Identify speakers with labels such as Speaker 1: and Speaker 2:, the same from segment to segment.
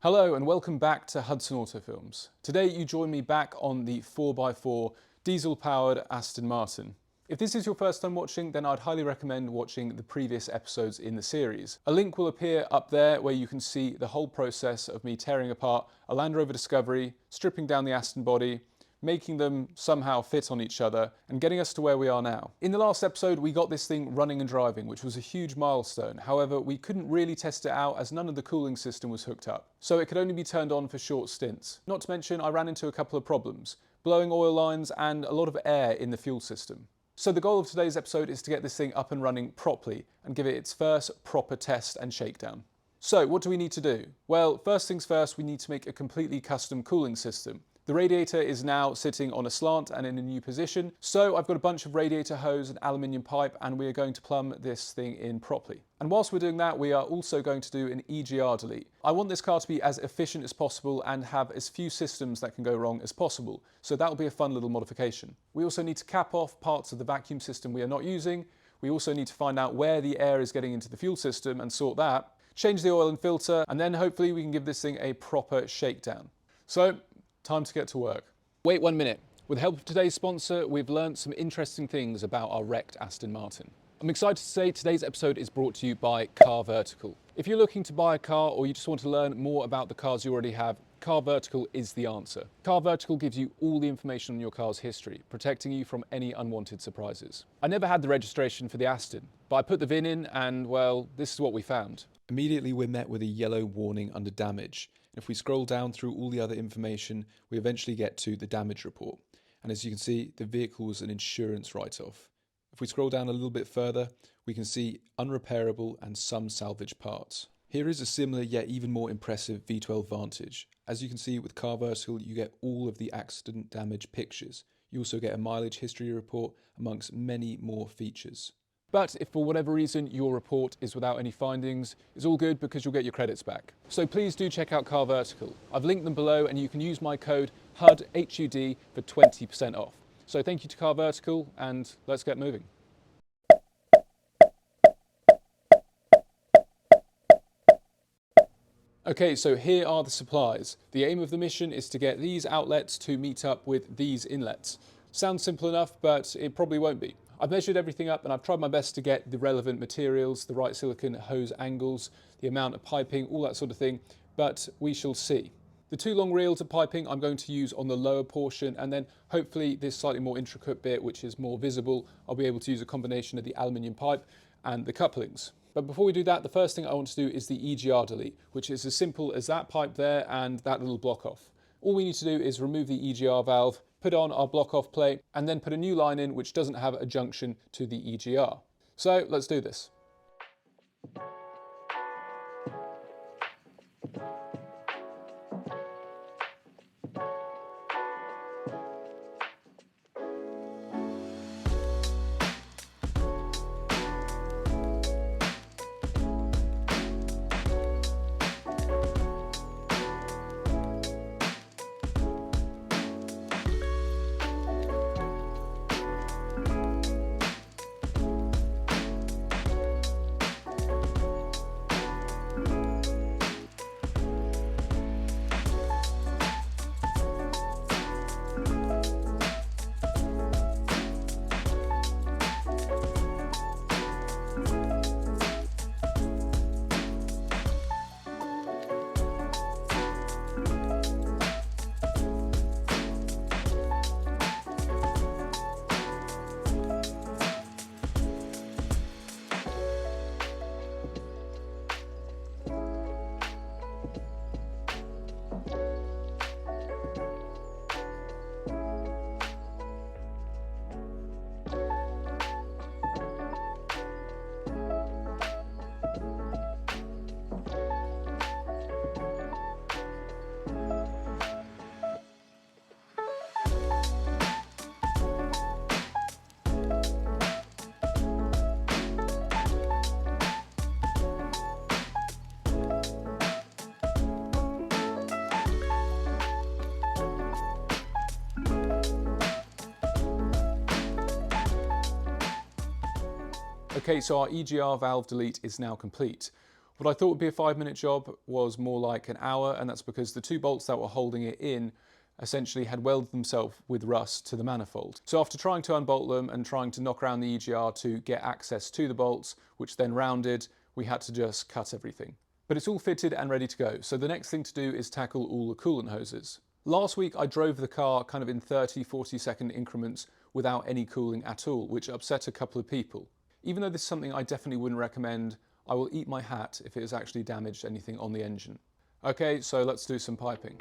Speaker 1: Hello and welcome back to Hudson Auto Films. Today you join me back on the 4x4 diesel-powered Aston Martin. If this is your first time watching, then I'd highly recommend watching the previous episodes in the series. A link will appear up there where you can see the whole process of me tearing apart a Landrover Discovery, stripping down the Aston body, making them somehow fit on each other, and getting us to where we are now. In the last episode, we got this thing running and driving, which was a huge milestone. However, we couldn't really test it out as none of the cooling system was hooked up, so it could only be turned on for short stints. Not to mention, I ran into a couple of problems, blowing oil lines and a lot of air in the fuel system. So the goal of today's episode is to get this thing up and running properly and give it its first proper test and shakedown. So what do we need to do? Well, first things first, we need to make a completely custom cooling system. The radiator is now sitting on a slant and in a new position, so I've got a bunch of radiator hose and aluminium pipe, and we are going to plumb this thing in properly. And whilst we're doing that, we are also going to do an EGR delete. I want this car to be as efficient as possible and have as few systems that can go wrong as possible, so that will be a fun little modification. We also need to cap off parts of the vacuum system we are not using. We also need to find out where the air is getting into the fuel system and sort that, change the oil and filter, and then hopefully we can give this thing a proper shakedown. So, time to get to work. Wait 1 minute. With the help of today's sponsor, we've learned some interesting things about our wrecked Aston Martin. I'm excited to say today's episode is brought to you by CarVertical. If you're looking to buy a car or you just want to learn more about the cars you already have, CarVertical is the answer. CarVertical gives you all the information on your car's history, protecting you from any unwanted surprises. I never had the registration for the Aston, but I put the VIN in and, well, this is what we found. Immediately we're met with a yellow warning under damage. If we scroll down through all the other information, we eventually get to the damage report. And as you can see, the vehicle was an insurance write-off. If we scroll down a little bit further, we can see unrepairable and some salvage parts. Here is a similar yet even more impressive V12 Vantage. As you can see with CarVertical, you get all of the accident damage pictures. You also get a mileage history report amongst many more features. But if for whatever reason your report is without any findings, it's all good because you'll get your credits back. So please do check out CarVertical. I've linked them below and you can use my code HUD for 20% off. So thank you to CarVertical and let's get moving. Okay, so here are the supplies. The aim of the mission is to get these outlets to meet up with these inlets. Sounds simple enough, but it probably won't be. I've measured everything up and I've tried my best to get the relevant materials, the right silicone hose angles, the amount of piping, all that sort of thing, but we shall see. The 2 long reels of piping I'm going to use on the lower portion, and then hopefully this slightly more intricate bit, which is more visible, I'll be able to use a combination of the aluminium pipe and the couplings. But before we do that, the first thing I want to do is the EGR delete, which is as simple as that pipe there and that little block off. All we need to do is remove the EGR valve, put on our block off plate, and then put a new line in which doesn't have a junction to the EGR. So let's do this. Okay, so our EGR valve delete is now complete. What I thought would be a 5-minute job was more like an hour, and that's because the 2 bolts that were holding it in essentially had welded themselves with rust to the manifold. So after trying to unbolt them and trying to knock around the EGR to get access to the bolts, which then rounded, we had to just cut everything. But it's all fitted and ready to go. So the next thing to do is tackle all the coolant hoses. Last week I drove the car kind of in 30-40 second increments without any cooling at all, which upset a couple of people. Even though this is something I definitely wouldn't recommend, I will eat my hat if it has actually damaged anything on the engine. Okay, so let's do some piping.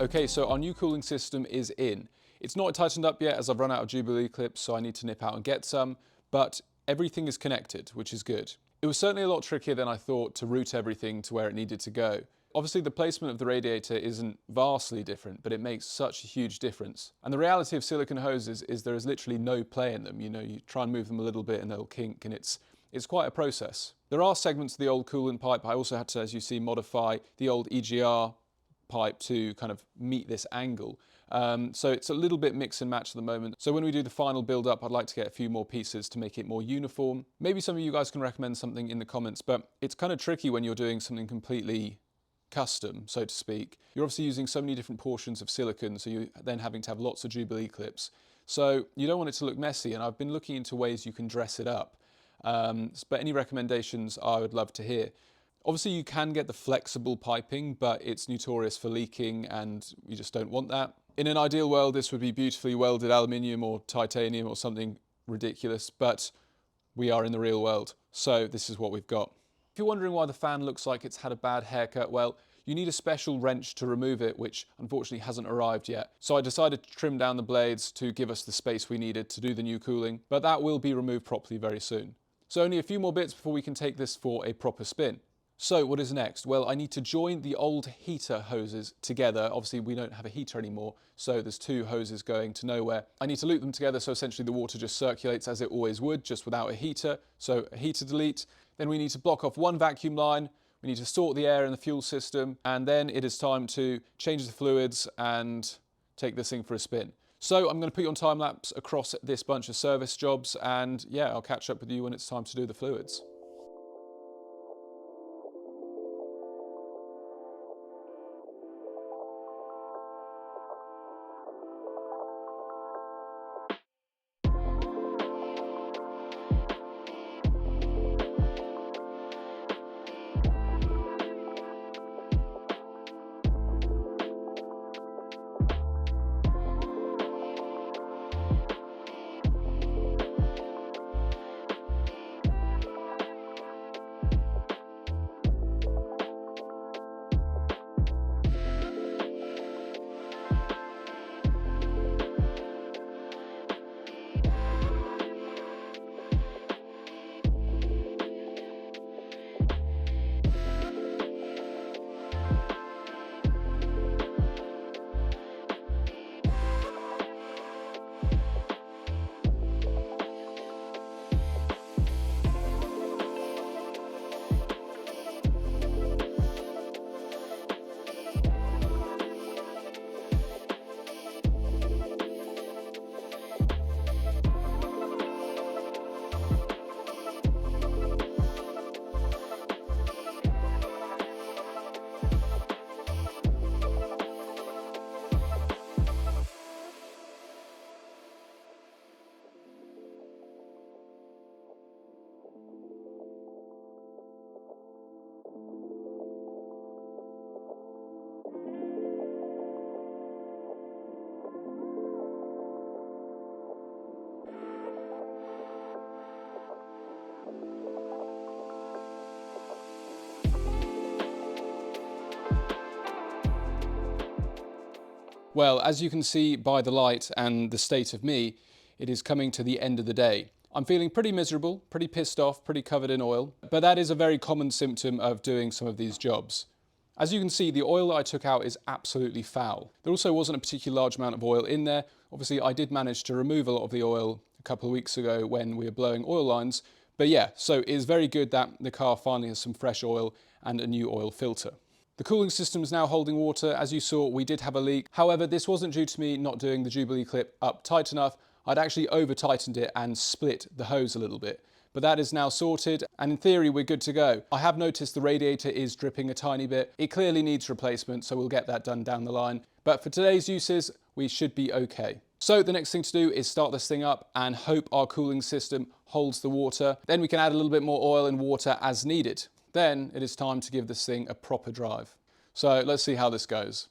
Speaker 1: Okay, so our new cooling system is in. It's not tightened up yet as I've run out of Jubilee clips, so I need to nip out and get some, but everything is connected, which is good. It was certainly a lot trickier than I thought to route everything to where it needed to go. Obviously the placement of the radiator isn't vastly different, but it makes such a huge difference. And the reality of silicone hoses is there is literally no play in them. You know, you try and move them a little bit and they'll kink, and it's quite a process. There are segments of the old coolant pipe. I also had to, as you see, modify the old EGR pipe to kind of meet this angle. So it's a little bit mix and match at the moment. So when we do the final build up, I'd like to get a few more pieces to make it more uniform. Maybe some of you guys can recommend something in the comments, but it's kind of tricky when you're doing something completely custom, so to speak. You're obviously using so many different portions of silicone, so you're then having to have lots of Jubilee clips. So you don't want it to look messy, and I've been looking into ways you can dress it up. But any recommendations I would love to hear. Obviously you can get the flexible piping, but it's notorious for leaking and you just don't want that. In an ideal world, this would be beautifully welded aluminium or titanium or something ridiculous, but we are in the real world, so this is what we've got. If you're wondering why the fan looks like it's had a bad haircut, well, you need a special wrench to remove it, which unfortunately hasn't arrived yet. So I decided to trim down the blades to give us the space we needed to do the new cooling, but that will be removed properly very soon. So only a few more bits before we can take this for a proper spin. So what is next? Well, I need to join the old heater hoses together. Obviously we don't have a heater anymore, so there's 2 hoses going to nowhere. I need to loop them together so essentially the water just circulates as it always would, just without a heater. So a heater delete. Then we need to block off 1 vacuum line. We need to sort the air in the fuel system, and then it is time to change the fluids and take this thing for a spin. So I'm going to put you on time lapse across this bunch of service jobs, and yeah, I'll catch up with you when it's time to do the fluids. Well, as you can see by the light and the state of me, it is coming to the end of the day. I'm feeling pretty miserable, pretty pissed off, pretty covered in oil, but that is a very common symptom of doing some of these jobs. As you can see, the oil that I took out is absolutely foul. There also wasn't a particularly large amount of oil in there. Obviously, I did manage to remove a lot of the oil a couple of weeks ago when we were blowing oil lines. But yeah, so it is very good that the car finally has some fresh oil and a new oil filter. The cooling system is now holding water. As you saw, we did have a leak. However, this wasn't due to me not doing the Jubilee clip up tight enough. I'd actually over-tightened it and split the hose a little bit. But that is now sorted, and in theory we're good to go. I have noticed the radiator is dripping a tiny bit. It clearly needs replacement, so we'll get that done down the line. But for today's uses, we should be okay. So the next thing to do is start this thing up and hope our cooling system holds the water. Then we can add a little bit more oil and water as needed. Then it is time to give this thing a proper drive. So let's see how this goes.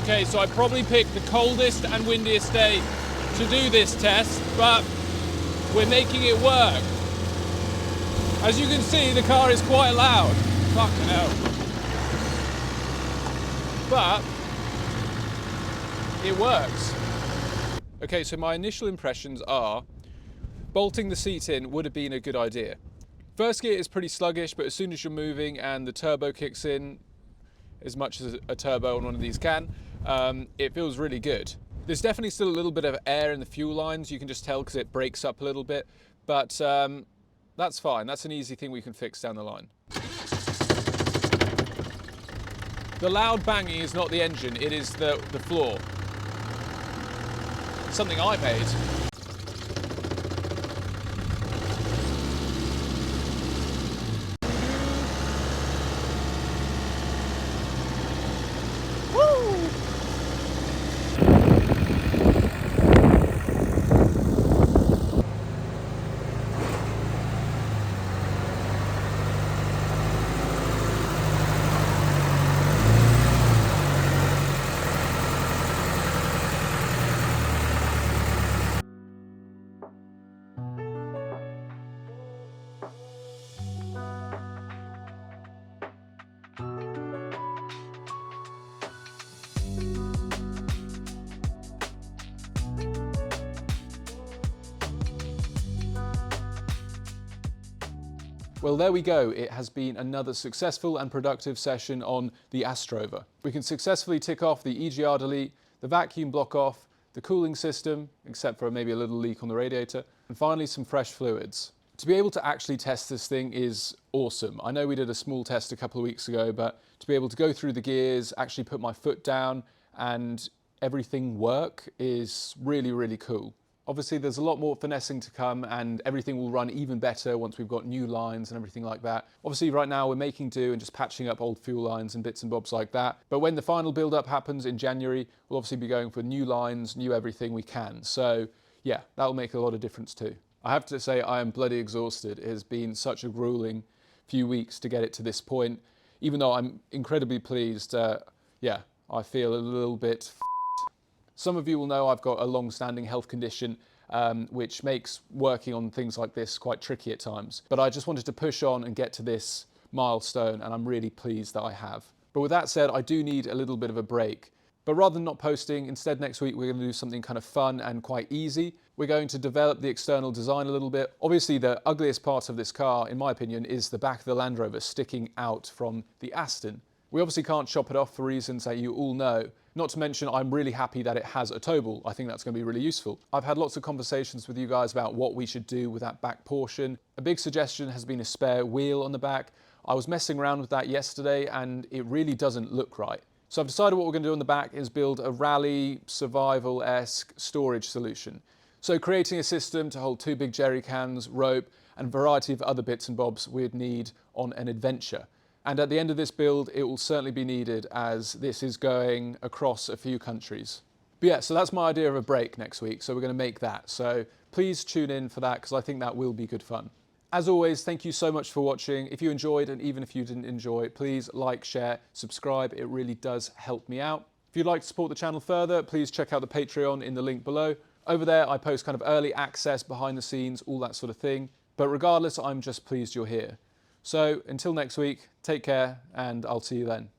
Speaker 1: Okay, so I probably picked the coldest and windiest day to do this test, but we're making it work. As you can see, the car is quite loud. Fucking hell. But it works. Okay, so my initial impressions are bolting the seat in would have been a good idea. First gear is pretty sluggish, but as soon as you're moving and the turbo kicks in, as much as a turbo on one of these can, it feels really good. There's definitely still a little bit of air in the fuel lines, you can just tell because it breaks up a little bit, but that's fine. That's an easy thing we can fix down the line. The loud banging is not the engine, it is the floor. Something I made. Well, there we go. It has been another successful and productive session on the Astrover. We can successfully tick off the EGR delete, the vacuum block off, the cooling system, except for maybe a little leak on the radiator, and finally some fresh fluids. To be able to actually test this thing is awesome. I know we did a small test a couple of weeks ago, but to be able to go through the gears, actually put my foot down and everything work is really, really cool. Obviously, there's a lot more finessing to come and everything will run even better once we've got new lines and everything like that. Obviously, right now we're making do and just patching up old fuel lines and bits and bobs like that. But when the final build-up happens in January, we'll obviously be going for new lines, new everything we can. So yeah, that'll make a lot of difference too. I have to say I am bloody exhausted. It has been such a grueling few weeks to get it to this point. Even though I'm incredibly pleased, yeah, I feel a little bit Some of you will know I've got a long-standing health condition which makes working on things like this quite tricky at times. But I just wanted to push on and get to this milestone, and I'm really pleased that I have. But with that said, I do need a little bit of a break. But rather than not posting, instead next week we're going to do something kind of fun and quite easy. We're going to develop the external design a little bit. Obviously the ugliest part of this car, in my opinion, is the back of the Landrover sticking out from the Aston. We obviously can't chop it off for reasons that you all know. Not to mention, I'm really happy that it has a tow ball. I think that's going to be really useful. I've had lots of conversations with you guys about what we should do with that back portion. A big suggestion has been a spare wheel on the back. I was messing around with that yesterday and it really doesn't look right. So I've decided what we're going to do on the back is build a rally survival-esque storage solution. So creating a system to hold 2 big jerry cans, rope, and a variety of other bits and bobs we'd need on an adventure. And at the end of this build, it will certainly be needed as this is going across a few countries. But yeah, so that's my idea of a break next week. So we're going to make that. So please tune in for that because I think that will be good fun. As always, thank you so much for watching. If you enjoyed, and even if you didn't enjoy, please like, share, subscribe. It really does help me out. If you'd like to support the channel further, please check out the Patreon in the link below. Over there, I post kind of early access, behind the scenes, all that sort of thing. But regardless, I'm just pleased you're here. So until next week, take care and I'll see you then.